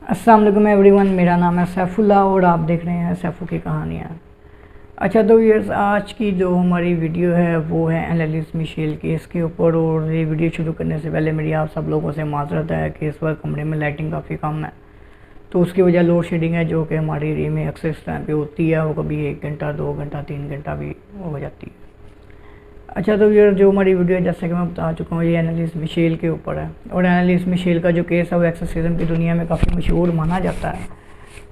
अस्सलाम वालेकुम एवरीवन, मेरा नाम है सैफुल्ला और आप देख रहे हैं सैफू की कहानियाँ। अच्छा तो व्यूअर्स, आज की जो हमारी वीडियो है वो है एनालिस मिशेल केस के ऊपर। और ये वीडियो शुरू करने से पहले मेरी आप सब लोगों से माजरत है कि इस वक्त कमरे में लाइटिंग काफ़ी कम है, तो उसकी वजह लोड शेडिंग है जो कि हमारी एरिया में अक्सर इस टाइम पे होती है। वो कभी 1 घंटा 2 घंटा 3 घंटा भी हो जाती है। अच्छा तो ये जो हमारी वीडियो है, जैसे कि मैं बता चुका हूँ, ये एनालिस मिशेल के ऊपर है। और एनालिस मिशेल का जो केस है वो एक्सोर्सिज्म की दुनिया में काफ़ी मशहूर माना जाता है।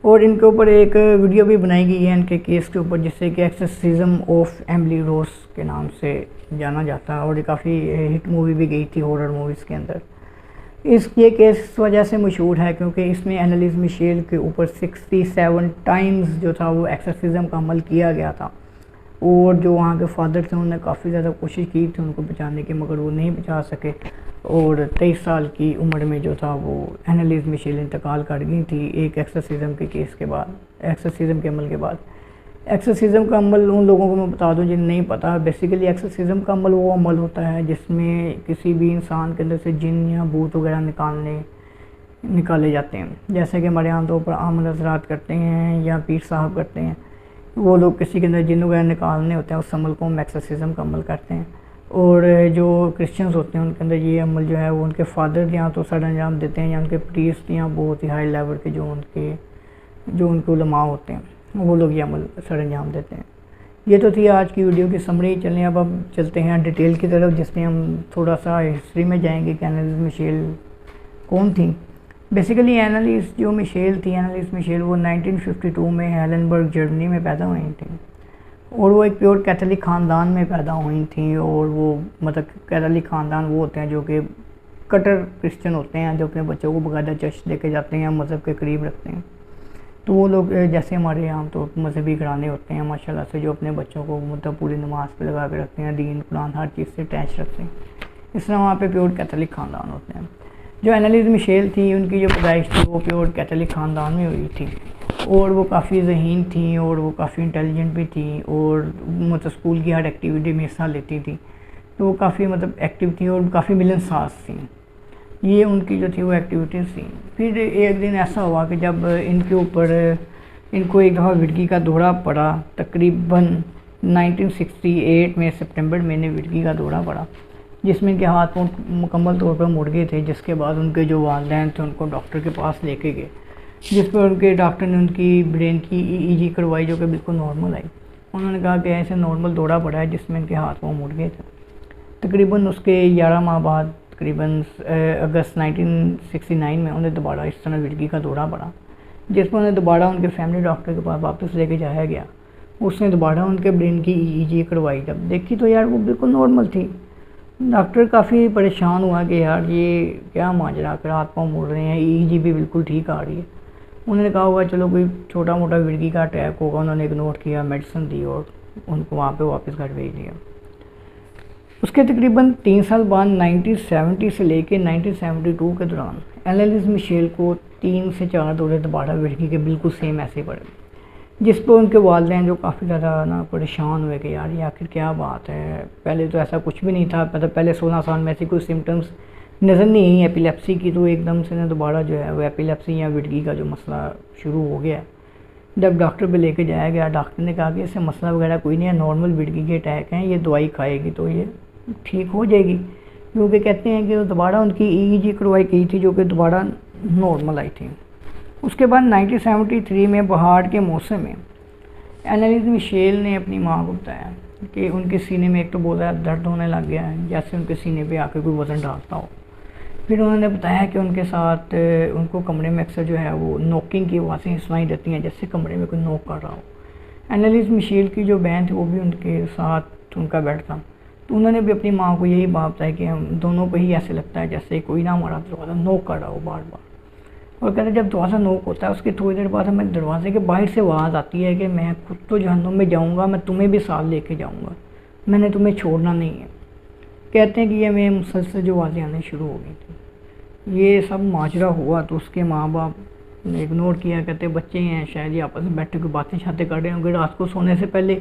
और इनके ऊपर एक वीडियो भी बनाई गई है इनके केस के ऊपर, जिससे कि एक्सोर्सिज्म ऑफ एमिली रोज के नाम से जाना जाता है। और ये काफ़ी हिट मूवी भी गई थी हॉरर मूवीज़ के अंदर। ये केस इस वजह से मशहूर है क्योंकि इसमें एनालिस मिशेल के ऊपर 67 टाइम्स जो था वो एक्सोर्सिज्म का अमल किया गया था। और जो वहाँ के फादर थे उन्होंने काफ़ी ज़्यादा कोशिश की थी उनको बचाने की, मगर वो नहीं बचा सके। और 23 साल की उम्र में जो था वो एनालिस मिशेल इंतकाल कर गई थी एक एक्सोर्सिज्म के केस के बाद, एक्सोर्सिज्म के अमल के बाद। एक्सोर्सिज्म का अमल उन लोगों को मैं बता दूं जिन्हें नहीं पता, बेसिकली एक्सोर्सिज्म का अमल वो अमल होता है जिसमें किसी भी इंसान के अंदर से जिन या भूत वगैरह निकाले जाते हैं। जैसे कि हमारे यहाँ तौर पर आम हज़रात करते हैं या पीर साहब करते हैं, वो लोग किसी के अंदर जिन वगैरह निकालने होते हैं उस अमल को हम एक्सोर्सिज्म का अमल करते हैं। और जो क्रिश्चियंस होते हैं उनके अंदर ये अमल जो है वो उनके फादर या तो सर अंजाम देते हैं या उनके प्रीस्ट या बहुत ही हाई लेवल के जो उनके उलमा होते हैं वो लोग ये अमल सर अंजाम देते हैं। ये तो थी आज की वीडियो की समरी। चलें अब चलते हैं डिटेल की तरफ, जिसमें हम थोड़ा सा हिस्ट्री में जाएंगे कि एनालिस मिशेल कौन थी। बेसिकली एनालिस मिशेल वो 1952 में हेलेनबर्ग जर्मनी में पैदा हुई थी। और वो एक प्योर कैथोलिक ख़ानदान में पैदा हुई थी। और वो मतलब कैथोलिक ख़ानदान वो होते हैं जो कि कट्टर क्रिश्चियन होते हैं, जो अपने बच्चों को बाकायदा चर्च लेके जाते हैं, मज़हब के करीब रखते हैं। तो वो लोग जैसे हमारे यहाँ तो मजहबी घराने होते हैं माशाल्लाह से, जो अपने बच्चों को मतलब पूरी नमाज पे लगा के रखते हैं, दीन कुरान हर चीज़ से अटैच रखते हैं। इस तरह वहाँ पे प्योर कैथोलिक ख़ानदान होते हैं। जो एनालिस मिशेल थी उनकी जो पैदाइश थी वो प्योर कैथोलिक ख़ानदान में हुई थी। और वो काफ़ी ज़हीन थी और वो काफ़ी इंटेलिजेंट भी थी और मतलब स्कूल की हर एक्टिविटी में हिस्सा लेती थी। तो वो काफ़ी मतलब एक्टिव थी और काफ़ी मिलनसार थी। ये उनकी जो थी वो एक्टिविटीज़ थी। फिर एक दिन ऐसा हुआ कि जब इनको एक दफ़ा विडगी का दौरा पड़ा, तकरीबन 1968 में सितंबर महीने विडगी का दौरा पड़ा, जिसमें इनके हाथ पाँव मुकम्मल तौर पर मुड़ गए थे। जिसके बाद उनके जो वालिदैन थे उनको डॉक्टर के पास लेके गए, जिस पर उनके डॉक्टर ने उनकी ब्रेन की ईईजी करवाई जो कि बिल्कुल नॉर्मल आई। उन्होंने कहा कि ऐसे नॉर्मल दौरा पड़ा है जिसमें इनके हाथ पाँव मुड़ गए थे। तकरीबन उसके 11 माह बाद तकरीबन अगस्त 1969 में उन्हें दोबारा इस तरह विडगी का दौरा पड़ा, जिस पर उन्हें दोबारा उनके फैमिली डॉक्टर के पास वापस लेके जाया गया। उसने दोबारा उनके ब्रेन की ईईजी करवाई। जब देखी तो यार वो बिल्कुल नॉर्मल थी। डॉक्टर काफ़ी परेशान हुआ कि यार ये क्या माजरा कर, हाथ पाँव मुड़ रहे हैं, ईईजी भी बिल्कुल ठीक आ रही है। उन्होंने कहा होगा चलो कोई छोटा मोटा विडगी का अटैक होगा। उन्होंने इग्नोर किया, मेडिसिन दी और उनको वहाँ पे वापस घर भेज दिया। उसके तकरीबन 3 साल बाद 1970 से लेके 1972 के दौरान एनालिस मिशेल को 3 से 4 दौरे दोबारा विडगी के बिल्कुल सेम ऐसे पड़े, जिस पर उनके वालिदैन जो काफ़ी ज़्यादा ना परेशान हुए कि यार ये आखिर क्या बात है, पहले तो ऐसा कुछ भी नहीं था, मतलब पहले 16 साल में ऐसी कोई सिम्टम्स नज़र नहीं आई एपिलेप्सी की, तो एकदम से ना दोबारा जो है वो एपिलेप्सी या विडगी का जो मसला शुरू हो गया। जब डॉक्टर पे लेके जाया गया, डॉक्टर ने कहा कि इससे मसला वगैरह कोई नहीं है, नॉर्मल विडगी के अटैक हैं, ये दवाई खाएगी तो ये ठीक हो जाएगी। क्योंकि कहते हैं कि दोबारा उनकी ईईजी करवाई गई थी जो कि दोबारा नॉर्मल आई थी। उसके बाद 1973 में बहार के मौसम में एनालिस मिशेल ने अपनी माँ को बताया कि उनके सीने में एक तो बहुत ज़्यादा दर्द होने लग गया है, जैसे उनके सीने पे आकर कोई वज़न डालता हो। फिर उन्होंने बताया कि उनके साथ उनको कमरे में अक्सर जो है वो नॉकिंग की आवाज़ें सुनाई देती हैं, जैसे कमरे में कोई नॉक कर रहा हो। एनालिस मिशेल की जो बहन थी वो भी उनके साथ उनका बेड था। तो उन्होंने भी अपनी माँ को यही बात बताया कि हम दोनों को ही ऐसे लगता है जैसे कोई ना हमारा दरवाज़ा नॉक कर रहा हो बार बार। और कहते जब दरवाज़ा नॉक होता है उसकी थोड़ी देर बाद हमें दरवाजे के बाहर से आवाज़ आती है कि मैं खुद तो जहन्नुम में जाऊँगा, मैं तुम्हें भी साथ लेके जाऊँगा, मैंने तुम्हें छोड़ना नहीं है। कहते हैं कि ये मैं मुसलसल जो आवाज़ें आने शुरू हो गई थी। ये सब माजरा हुआ तो उसके माँ बाप ने इग्नोर किया, कहते बच्चे हैं शायद ये आपस में बैठे कोई बातें शातें कर रहे होंगे रात को सोने से पहले,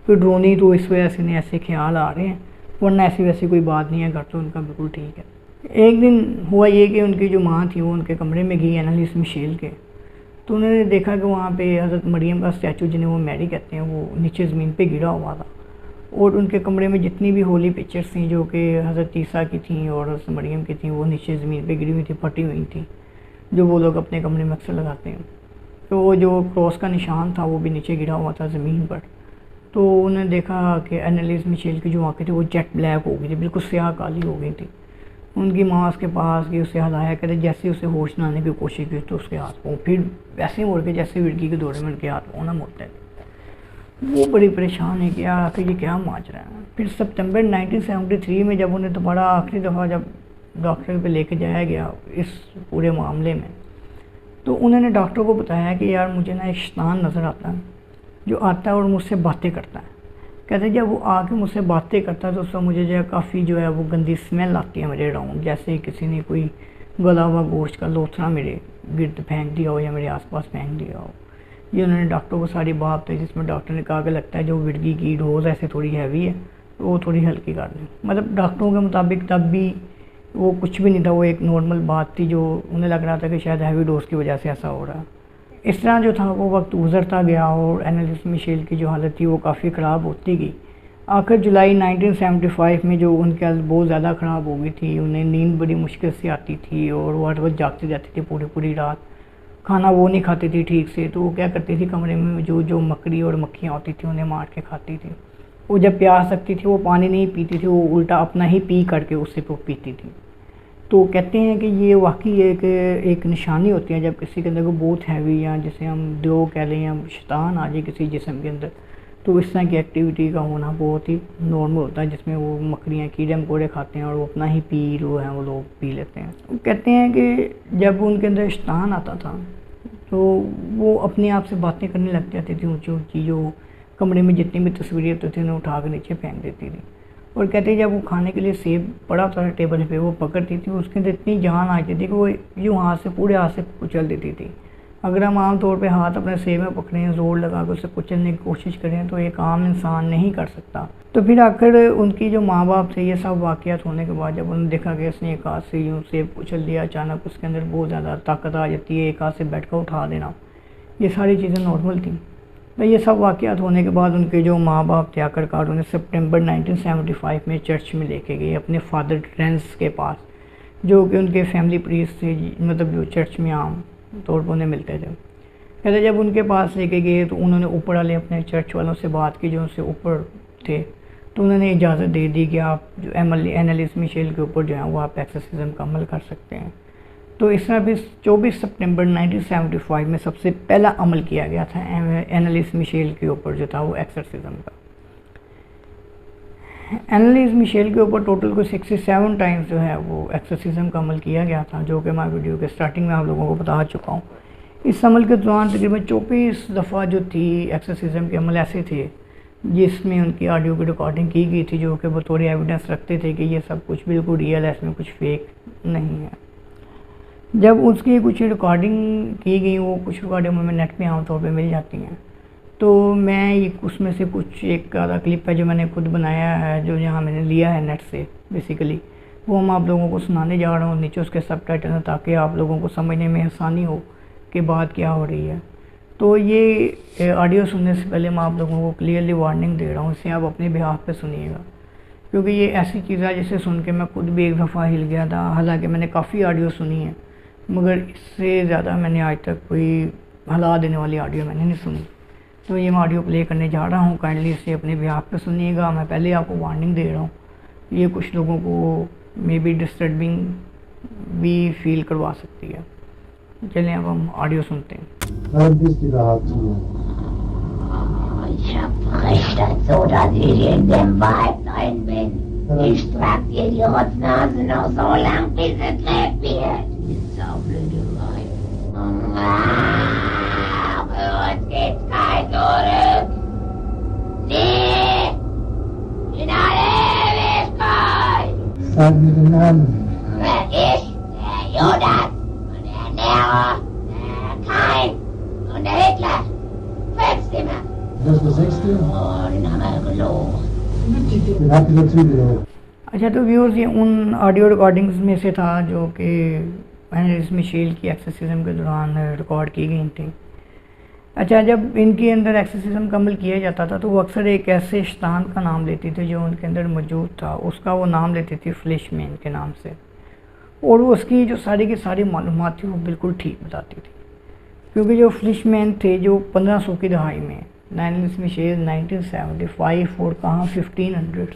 कोई ड्रोनी तो इस वजह से नहीं ऐसे ख्याल आ रहे हैं, वरना ऐसी वैसी कोई बात नहीं है, घर तो उनका बिल्कुल ठीक है। एक दिन हुआ ये कि उनकी जो माँ थी वो उनके कमरे में गई एनालिस मिशेल के, तो उन्होंने देखा कि वहाँ पे हज़रत मरियम का स्टैचू जिन्हें वो मैरी कहते हैं वो नीचे ज़मीन पे गिरा हुआ था। और उनके कमरे में जितनी भी होली पिक्चर्स थी जो कि हज़रत ईसा की थी और हज़रत मरियम की थी वो नीचे ज़मीन पे गिरी हुई थी, फटी हुई थी, जो वो लोग अपने कमरे में अक्सर लगाते हैं। तो वो जो क्रॉस का निशान था वो भी नीचे गिरा हुआ था ज़मीन पर। तो उन्होंने देखा कि एनालिस मिशेल की जो आँखें थी वो जेट ब्लैक हो गई थी, बिल्कुल स्याह काली हो गई थी। उनकी माँ उसके पास गई, उसे हलाया करे, जैसे उसे होश में आने की कोशिश की तो उसके हाथ पाँव फिर वैसे ही मुड़ के जैसे विड़की के दौरे में उनके हाथ पाँव ना मुड़ते थे। वो बड़ी परेशान है कि आखिर ये क्या माजरा है। फिर सितंबर 1973 में जब उन्हें दोबारा आखिरी दफ़ा जब डॉक्टर पे लेके जाया गया इस पूरे मामले में, तो उन्होंने डॉक्टर को बताया कि यार मुझे ना एक शैतान नज़र आता है जो आता है और मुझसे बातें करता है। कहते जब वो आके मुझसे बातें करता है तो उसका मुझे जो है काफ़ी जो है वो गंदी स्मेल आती है मेरे अराउंड, जैसे किसी ने कोई गला हुआ गोश्त का लोथड़ा मेरे गिर्द फेंक दिया हो या मेरे आसपास फेंक दिया हो। ये उन्होंने डॉक्टर को सारी बात थी, जिसमें डॉक्टर ने कहा कि लगता है जो विड़गी की डोज ऐसे थोड़ी हैवी है तो वो थोड़ी हल्की कर दें। मतलब डॉक्टरों के मुताबिक तब भी वो कुछ भी नहीं था, वो एक नॉर्मल बात थी जो उन्हें लग रहा था कि शायद हैवी डोज की वजह से ऐसा हो रहा है। इस तरह जो था वो वक्त गुजरता गया और एनालिस मिशेल की जो हालत थी वो काफ़ी ख़राब होती गई। आखिर जुलाई 1975 में जो उनकी हालत बहुत ज़्यादा ख़राब हो गई थी, उन्हें नींद बड़ी मुश्किल से आती थी और वो हर वक्त जागती रहती थी पूरी पूरी रात। खाना वो नहीं खाती थी ठीक से, तो वो क्या करती थी कमरे में जो जो मकड़ी और मक्खियाँ होती थी उन्हें मार के खाती थी। वो जब प्यास लगती थी वो पानी नहीं पीती थी, वो उल्टा अपना ही पी करके उससे वो पीती थी। तो कहते हैं कि ये वाकई एक निशानी होती है जब किसी के अंदर को बहुत हैवी या जिसे हम दो कह लें या शैतान आ जाए किसी जिस्म के अंदर, तो इस तरह की एक्टिविटी का होना बहुत ही नॉर्मल होता है, जिसमें वो मकड़ियाँ कीड़े मकोड़े खाते हैं और वो अपना ही पी जो है वो लोग पी लेते हैं। वो कहते हैं कि जब उनके अंदर शैतान आता था तो वो अपने आप से बातें करने लग जाती थी ऊँची ऊँची, जो कमरे में जितनी भी तस्वीरें होती थी उन्हें उठा कर नीचे फेंक देती थी। और कहते हैं जब वो खाने के लिए सेब पड़ा था टेबल पे वो पकड़ती थी, उसके अंदर इतनी जान आती थी कि वो यूँ हाथ से पूरे हाथ से कुचल देती थी। अगर हम आम तौर पे हाथ अपने सेब में पकड़ें, ज़ोर लगा कर उसे कुचलने की कोशिश करें तो एक आम इंसान नहीं कर सकता। तो फिर आखिर उनकी जो माँ बाप थे, ये सब वाक़यात होने के बाद जब उन्होंने देखा कि इसने एक हाथ से यूँ सेब कुचल दिया, अचानक उसके अंदर बहुत ज़्यादा ताकत आ जाती है, एक हाथ से बेड का उठा देना, ये सारी चीज़ें नॉर्मल थी। तो ये सब वाक़यात होने के बाद उनके जो माँ बाप थे आखिरकार उन्हें सितंबर 1975 में चर्च में लेके गए अपने फादर ट्रेंस के पास, जो कि उनके फैमिली प्रीस्ट थे, मतलब जो चर्च में आम तौर पर उन्हें मिलते थे। कहते जब उनके पास लेके गए तो उन्होंने ऊपर वाले अपने चर्च वालों से बात की जो उनसे ऊपर थे, तो उन्होंने इजाज़त दे दी कि आप जो एनालिस मिशेल के ऊपर जो है वो आप एक्सोर्सिज्म का अमल कर सकते हैं। तो इस तरह भी 24 सितंबर 1975 में सबसे पहला अमल किया गया था एनालिस मिशेल के ऊपर जो था वो एक्सोर्सिज्म का। एनालिस मिशेल के ऊपर टोटल को 67 टाइम्स जो है वो एक्सोर्सिज्म का अमल किया गया था, जो कि मैं वीडियो के स्टार्टिंग में आप लोगों को बता चुका हूँ। इस अमल के दौरान तकरीबन 24 दफ़ा जो थी एक्सोर्सिज्म के अमल ऐसे थे जिसमें उनकी ऑडियो की रिकॉर्डिंग की गई थी, जो कि बतौर एविडेंस रखते थे कि ये सब कुछ बिल्कुल रियल है, इसमें कुछ फेक नहीं है। जब उसकी कुछ रिकॉर्डिंग की गई, वो कुछ रिकॉर्डिंग हमें नेट पे आमतौर पे मिल जाती हैं, तो मैं ये उसमें से कुछ एक आधा क्लिप है जो मैंने खुद बनाया है, जो यहाँ मैंने लिया है नेट से बेसिकली, वो हम आप लोगों को सुनाने जा रहा हूँ। नीचे उसके सबटाइटल हैं ताकि आप लोगों को समझने में आसानी हो कि बात क्या हो रही है। तो ये ऑडियो सुनने से पहले मैं आप लोगों को क्लियरली वार्निंग दे रहा हूँ, इसे आप अपने बिहाफ पे सुनिएगा, क्योंकि ये ऐसी चीज़ है जिसे सुन के मैं खुद भी एक दफ़ा हिल गया था। हालांकि मैंने काफ़ी ऑडियो सुनी है, मगर इससे ज़्यादा मैंने आज तक कोई हिला देने वाली ऑडियो मैंने नहीं सुनी। तो ये मैं ऑडियो प्ले करने जा रहा हूँ, काइंडली इसे अपने बिहाफ पे सुनिएगा। मैं पहले आपको वार्निंग दे रहा हूँ, ये कुछ लोगों को मे बी डिस्टर्बिंग भी फील करवा सकती है। चलिए अब हम ऑडियो सुनते हैं। Ich hab recht dazu, dass ich in dem Wald drin bin. Ich trag dir die Rotznase noch so lang, bis es lebt wird. Ist so blöde Weib. Für uns gibt's kein Zurück. Nee, in alle Ewigkeit. Sag mir den Namen. Ich, der Judas und der Nero, der Kain und der Hitler. 5 Stimmen. Das ist der 6. Oh, den haben wir gelogen. Den habt ihr natürlich auch. अच्छा, तो viewers ये उन audio recordings में से था जो कि analyst Michel की एक्सोसिज्म के दौरान रिकॉर्ड की गई थी। अच्छा, जब इनके अंदर एक्सोसिज्म का अमल किया जाता था तो वो अक्सर एक ऐसे शैतान का नाम लेती थी जो उनके अंदर मौजूद था, उसका वो नाम लेती थी फ्लिशमैन के नाम से, और वो उसकी जो सारी की सारी मालूमात थी वो बिल्कुल ठीक बताती थी। क्योंकि जो फ्लिशमैन थे जो 1500 की दहाई में, एनालिस्ट मिशेल 1975 और कहाँ 1500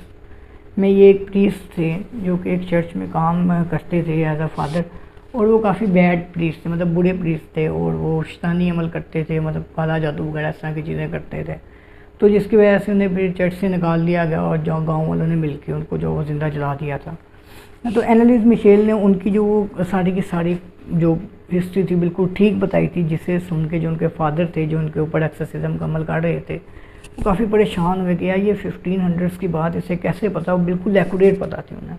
में ये एक प्रीस्ट थे जो कि एक चर्च में काम करते थे एज अ फादर, और वो काफ़ी बैड प्रीस्ट थे, मतलब बुरे प्रीस्ट थे, और वो शैतानी अमल करते थे, मतलब काला जादू वगैरह इस तरह की चीज़ें करते थे। तो जिसकी वजह से उन्हें फिर चर्च से निकाल दिया गया और जो गाँव वालों ने मिल के उनको जो ज़िंदा जला दिया था। तो एनालिस्ट मिशेल ने उनकी जो वो सारी की सारी जो हिस्ट्री थी बिल्कुल ठीक बताई थी, जिसे सुन के जो उनके फादर थे जो उनके ऊपर एक्सोसिज्म का अमल कर रहे थे वो काफ़ी परेशान हुए कि यार ये 1500 की बात इसे कैसे पता, वो बिल्कुल एक्यूरेट पता थी उन्हें।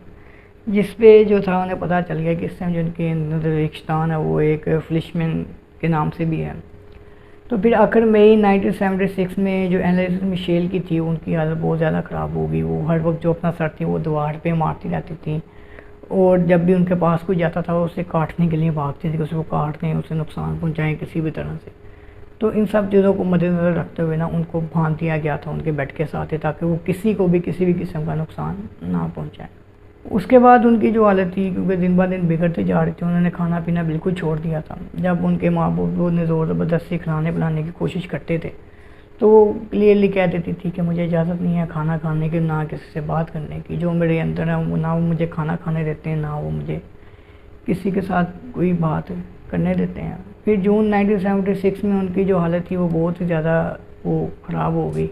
जिस पे जो था उन्हें पता चल गया कि इस टाइम जो उनके अंदर एक शैतान है वो एक फ्लिशमैन के नाम से भी है। तो फिर आखिर मई 1976 में जो एनालिस्ट मिशेल की थी उनकी हालत बहुत ज़्यादा ख़राब हो गई। वो हर वक्त जो अपना सर थी वो दीवार पे मारती रहती थी, और जब भी उनके पास कोई जाता था वो उसे काटने के लिए भागती थी कि उसे वो काट दें, उसे नुकसान पहुँचाएँ किसी भी तरह से। तो इन सब चीज़ों को मद्देनज़र रखते हुए ना उनको बांध दिया गया था उनके बेड के साथ ही, ताकि वो किसी को भी किसी भी किस्म का नुकसान ना पहुँचाएँ। उसके बाद उनकी जो हालत थी, क्योंकि दिन ब दिन बिगड़ते जा रही थी, उन्होंने खाना पीना बिल्कुल छोड़ दिया था। जब उनके माँ बाप उन्हें ज़ोर ज़बरदस्ती खिलाने पिलाने की कोशिश करते थे तो वो क्लियरली कह देती थी कि मुझे इजाज़त नहीं है खाना खाने की, ना किसी से बात करने की। जो मेरे अंदर है ना वो मुझे खाना खाने देते हैं, ना वो मुझे किसी के साथ कोई बात करने देते हैं। फिर जून 1976 में उनकी जो हालत थी वो बहुत ही ज़्यादा वो ख़राब हो गई।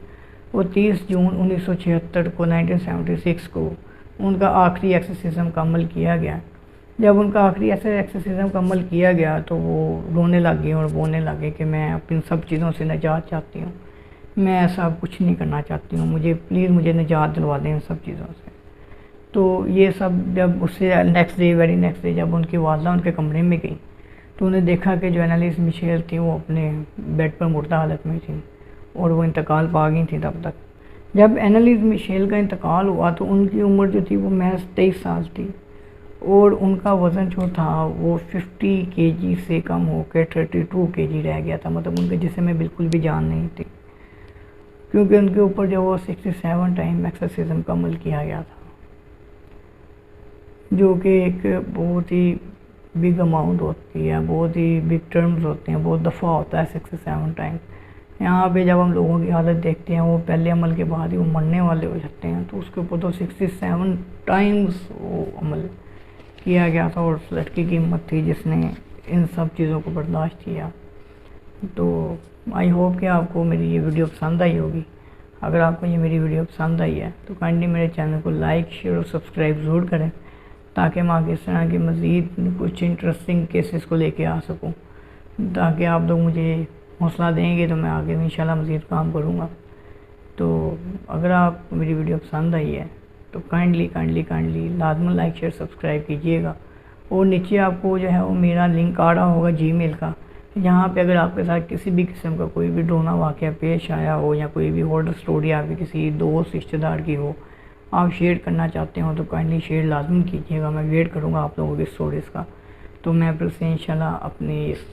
वो 30 जून 1976 को 1976 को उनका आखिरी एक्सोसिज्म का अमल किया गया। जब उनका आखिरी ऐसे एक्सोसिज्म का अमल किया गया तो वो रोने लगे और बोलने लगे कि मैं अपनी सब चीज़ों से निजात चाहती हूँ, मैं ऐसा कुछ नहीं करना चाहती हूँ, मुझे प्लीज़ मुझे निजात दिलवा दें इन सब चीज़ों से। तो ये सब जब उससे next day very next day जब उनकी वालदा उनके कमरे में गई तो उन्हें देखा कि जो एनालिस्ट मिशेल थी वो अपने बेड पर मुर्दा हालत में थी और वो इंतकाल पा गई थी तब तक। जब एनालिस्ट मिशेल का इंतकाल हुआ तो उनकी उम्र जो थी वो महज 23 साल थी, और उनका वज़न जो था वो 50 kg से कम होकर 32 kg रह गया था। मतलब उनके जिस्म में बिल्कुल भी जान नहीं थी, क्योंकि उनके ऊपर जो वो 67 टाइम एक्सोसिज्म का अमल किया गया था, जो कि एक बहुत ही बिग अमाउंट होती है, बहुत ही बिग टर्म्स होते हैं, बहुत दफ़ा होता है 67 टाइम। यहाँ पे जब हम लोगों की हालत देखते हैं वो पहले अमल के बाद ही वो मरने वाले हो जाते हैं, तो उसके ऊपर तो 67 टाइम्स वो अमल किया गया था। और उस लड़की की हिम्मत थी जिसने इन सब चीज़ों को बर्दाश्त किया। तो आई होप कि आपको मेरी ये वीडियो पसंद आई होगी। अगर आपको ये मेरी वीडियो पसंद आई है तो काइंडली मेरे चैनल को लाइक शेयर और सब्सक्राइब ज़रूर करें, ताकि मैं आगे इस तरह की मज़ीद कुछ इंटरेस्टिंग केसेस को लेके आ सकूं, ताकि आप लोग मुझे हौसला देंगे तो मैं आगे इंशाल्लाह मज़ीद काम करूँगा। तो अगर आपको मेरी वीडियो पसंद आई है तो काइंडली लाजमन लाइक शेयर सब्सक्राइब कीजिएगा। और नीचे आपको जो है वो मेरा लिंक आ रहा होगा जीमेल का, जहाँ पे अगर आपके साथ किसी भी किस्म का कोई भी डरावना वाक़या पेश आया हो या कोई भी हॉरर स्टोरी आपके किसी दोस्त रिश्तेदार की हो, आप शेयर करना चाहते हो तो काइंडली शेयर लाजमन कीजिएगा। मैं वेट करूँगा आप लोगों की स्टोरीज़ का, तो मैं फिर से इंशाल्लाह अपने इस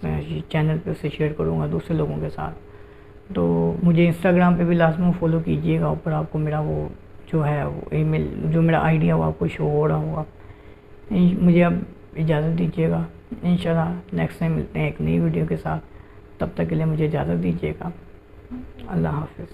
चैनल पर से शेयर करूँगा दूसरे लोगों के साथ। तो मुझे इंस्टाग्राम पे भी लाजमन फॉलो कीजिएगा, ऊपर आपको मेरा वो जो है वो ईमेल जो मेरा आईडी है वो आपको शो हो रहा होगा। मुझे अब इजाज़त दीजिएगा, इंशाल्लाह नेक्स्ट टाइम मिलते हैं एक नई वीडियो के साथ। तब तक के लिए मुझे इजाज़त दीजिएगा। अल्लाह हाफ़िज़।